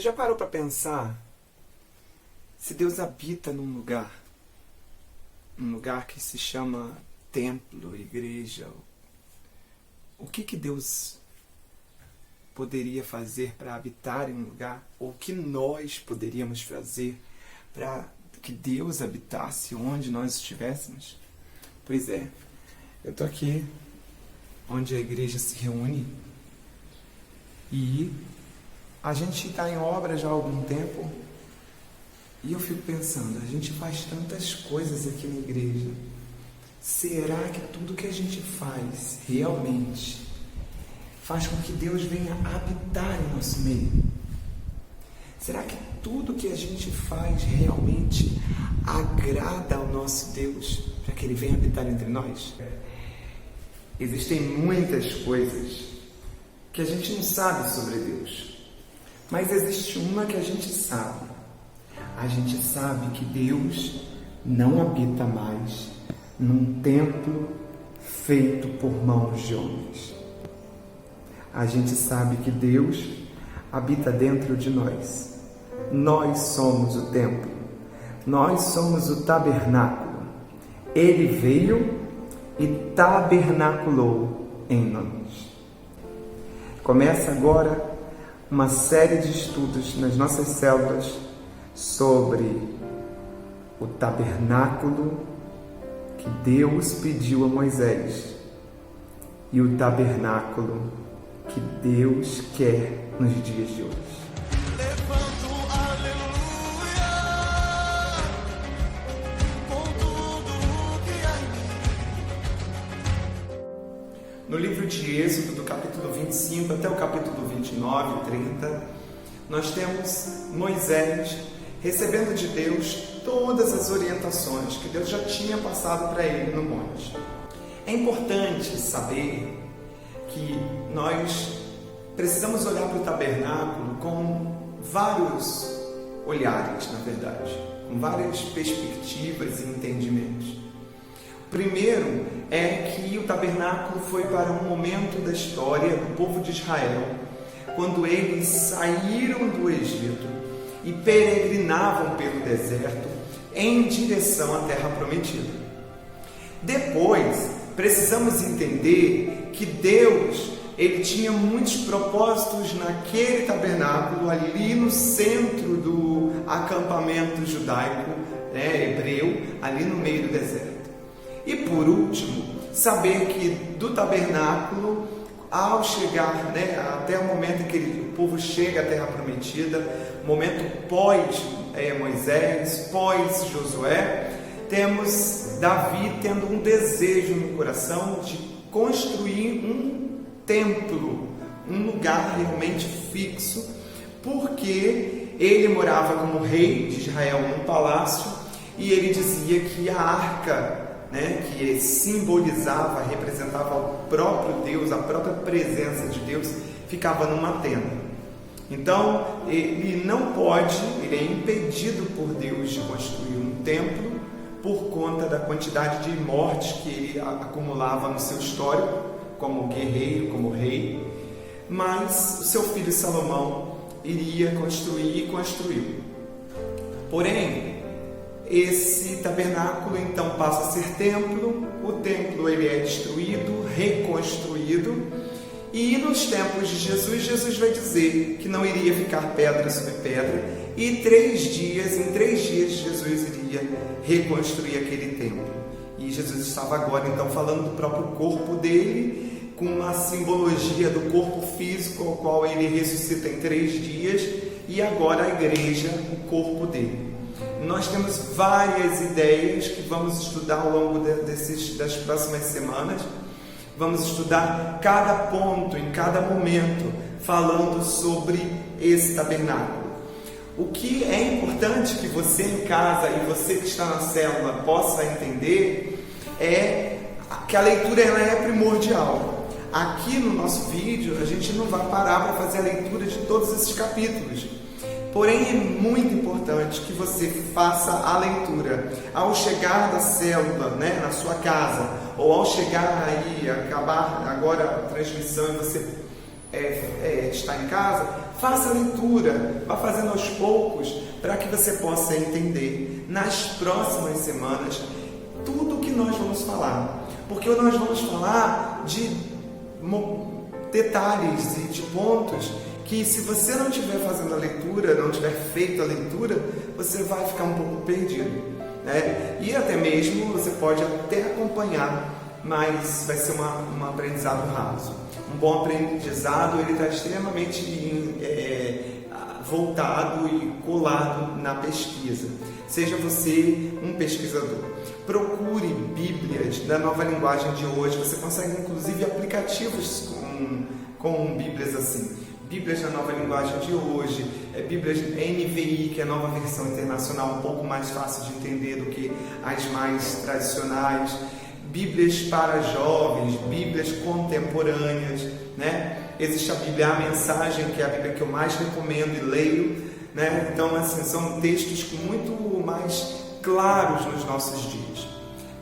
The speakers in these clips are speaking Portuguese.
já parou para pensar se Deus habita num lugar que se chama templo, igreja? O que Deus poderia fazer para habitar em um lugar? Ou o que nós poderíamos fazer para que Deus habitasse onde nós estivéssemos? Pois é, eu estou aqui onde a igreja se reúne e a gente está em obra já há algum tempo e eu fico pensando, a gente faz tantas coisas aqui na igreja. Será que tudo que a gente faz realmente faz com que Deus venha habitar em nosso meio? Será que tudo que a gente faz realmente agrada ao nosso Deus para que Ele venha habitar entre nós? Existem muitas coisas que a gente não sabe sobre Deus, mas existe uma que a gente sabe. A gente sabe que Deus não habita mais num templo feito por mãos de homens. A gente sabe que Deus habita dentro de nós. Nós somos o templo. Nós somos o tabernáculo. Ele veio e tabernaculou em nós. Começa agora uma série de estudos nas nossas células sobre o tabernáculo que Deus pediu a Moisés e o tabernáculo que Deus quer nos dias de hoje. No livro de Êxodo, do capítulo 25 até o capítulo 29 e 30, nós temos Moisés recebendo de Deus todas as orientações que Deus já tinha passado para ele no monte. É importante saber que nós precisamos olhar para o tabernáculo com vários olhares, na verdade, com várias perspectivas e entendimentos. O primeiro é que o tabernáculo foi para um momento da história do povo de Israel, quando eles saíram do Egito e peregrinavam pelo deserto em direção à terra prometida. Depois, precisamos entender que Deus, Ele tinha muitos propósitos naquele tabernáculo, ali no centro do acampamento judaico, hebreu, ali no meio do deserto. E por último, saber que do tabernáculo, ao chegar, até o momento em que o povo chega à terra prometida, momento pós-Moisés, pós-Josué, temos Davi tendo um desejo no coração de construir um templo, um lugar realmente fixo, porque ele morava como rei de Israel num palácio e ele dizia que a arca, que simbolizava, representava o próprio Deus, a própria presença de Deus, ficava numa tenda. Então, ele não pode, ele é impedido por Deus de construir um templo por conta da quantidade de mortes que ele acumulava no seu histórico, como guerreiro, como rei. Mas o seu filho Salomão iria construir e construiu. Porém, esse tabernáculo então passa a ser templo, o templo ele é destruído, reconstruído, e nos tempos de Jesus, Jesus vai dizer que não iria ficar pedra sobre pedra, e em 3 dias Jesus iria reconstruir aquele templo. E Jesus estava agora então falando do próprio corpo dele, com a simbologia do corpo físico, ao qual ele ressuscita em 3 dias, e agora a igreja, o corpo dele. Nós temos várias ideias que vamos estudar ao longo das próximas semanas. Vamos estudar cada ponto, em cada momento, falando sobre esse tabernáculo. O que é importante que você em casa e você que está na célula possa entender é que a leitura ela é primordial. Aqui no nosso vídeo a gente não vai parar para fazer a leitura de todos esses capítulos. Porém, é muito importante que você faça a leitura ao chegar da célula, na sua casa, ou ao chegar aí, acabar agora a transmissão e você está em casa, faça a leitura, vá fazendo aos poucos, para que você possa entender nas próximas semanas tudo o que nós vamos falar. Porque nós vamos falar de detalhes e de pontos que, se você não estiver fazendo a leitura, não tiver feito a leitura, você vai ficar um pouco perdido, né? E até mesmo você pode até acompanhar, mas vai ser um aprendizado raso. Um bom aprendizado, ele está extremamente voltado e colado na pesquisa. Seja você um pesquisador. Procure Bíblias da Nova Linguagem de hoje. Você consegue, inclusive, aplicativos com Bíblias assim. Bíblias da Nova Linguagem de hoje, Bíblias NVI, que é a nova versão internacional, um pouco mais fácil de entender do que as mais tradicionais. Bíblias para jovens, Bíblias contemporâneas, né? Existe a Bíblia A Mensagem, que é a Bíblia que eu mais recomendo e leio, né? Então, assim, são textos muito mais claros nos nossos dias.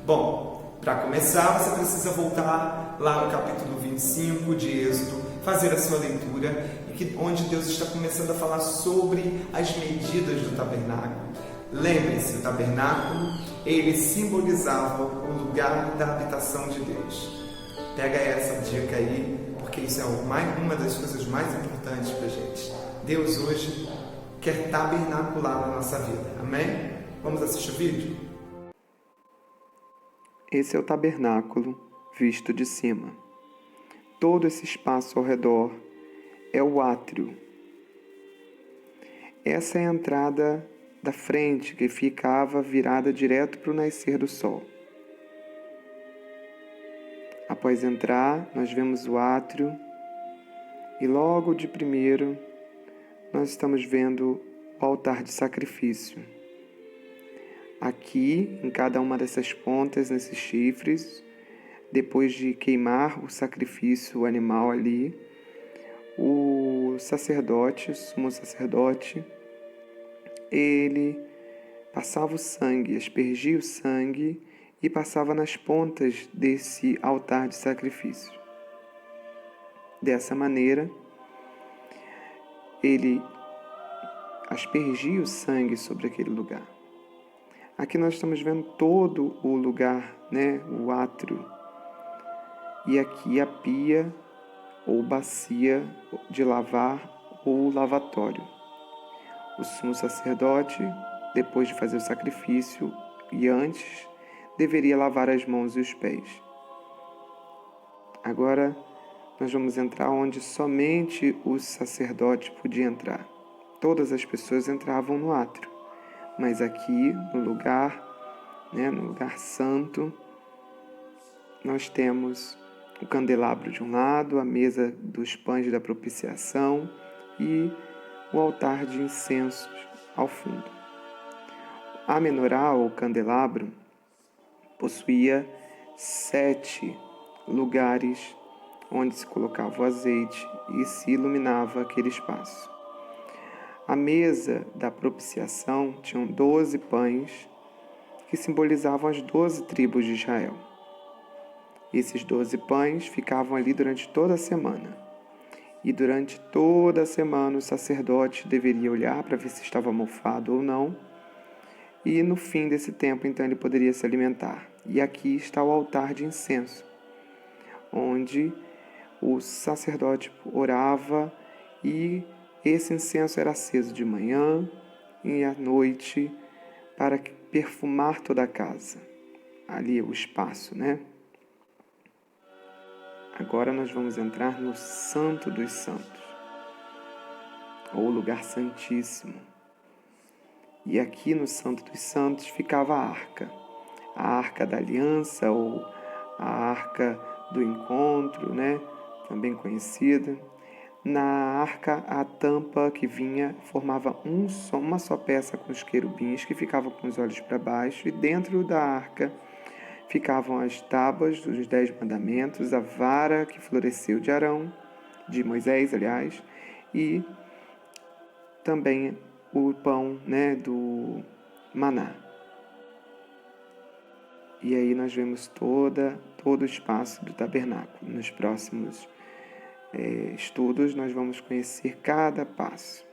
Bom, para começar, você precisa voltar lá no capítulo 25 de Êxodo, fazer a sua leitura, onde Deus está começando a falar sobre as medidas do tabernáculo. Lembre-se, o tabernáculo, ele simbolizava o lugar da habitação de Deus. Pega essa dica aí, porque isso é uma das coisas mais importantes para a gente. Deus hoje quer tabernacular na nossa vida. Amém? Vamos assistir o vídeo? Esse é o tabernáculo visto de cima. Todo esse espaço ao redor é o átrio. Essa é a entrada da frente, que ficava virada direto para o nascer do sol. Após entrar, nós vemos o átrio e logo de primeiro nós estamos vendo o altar de sacrifício. Aqui, em cada uma dessas pontas, nesses chifres, depois de queimar o sacrifício, o animal ali, o sacerdote, o sumo sacerdote, ele passava o sangue, aspergia o sangue e passava nas pontas desse altar de sacrifício. Dessa maneira, ele aspergia o sangue sobre aquele lugar. Aqui nós estamos vendo todo o lugar, né, o átrio. E aqui a pia ou bacia de lavar ou lavatório. O sumo sacerdote, depois de fazer o sacrifício e antes, deveria lavar as mãos e os pés. Agora, nós vamos entrar onde somente o sacerdote podia entrar. Todas as pessoas entravam no átrio, mas aqui, no lugar santo, nós temos o candelabro de um lado, a mesa dos pães da propiciação e o altar de incensos ao fundo. A menorá, ou candelabro, possuía 7 lugares onde se colocava o azeite e se iluminava aquele espaço. A mesa da propiciação tinha 12 pães que simbolizavam as 12 tribos de Israel. Esses 12 pães ficavam ali durante toda a semana. E durante toda a semana o sacerdote deveria olhar para ver se estava mofado ou não. E no fim desse tempo, então, ele poderia se alimentar. E aqui está o altar de incenso, onde o sacerdote orava e esse incenso era aceso de manhã e à noite para perfumar toda a casa. Ali é o espaço, né? Agora nós vamos entrar no Santo dos Santos, ou lugar santíssimo. E aqui no Santo dos Santos ficava a Arca da Aliança, ou a Arca do Encontro, né? Também conhecida. Na arca, a tampa que vinha formava uma só peça com os querubins que ficavam com os olhos para baixo, e dentro da arca ficavam as tábuas dos 10 mandamentos, a vara que floresceu de Arão, de Moisés, aliás, e também o pão, né, do maná. E aí nós vemos todo o espaço do tabernáculo. Nos próximos estudos, nós vamos conhecer cada passo.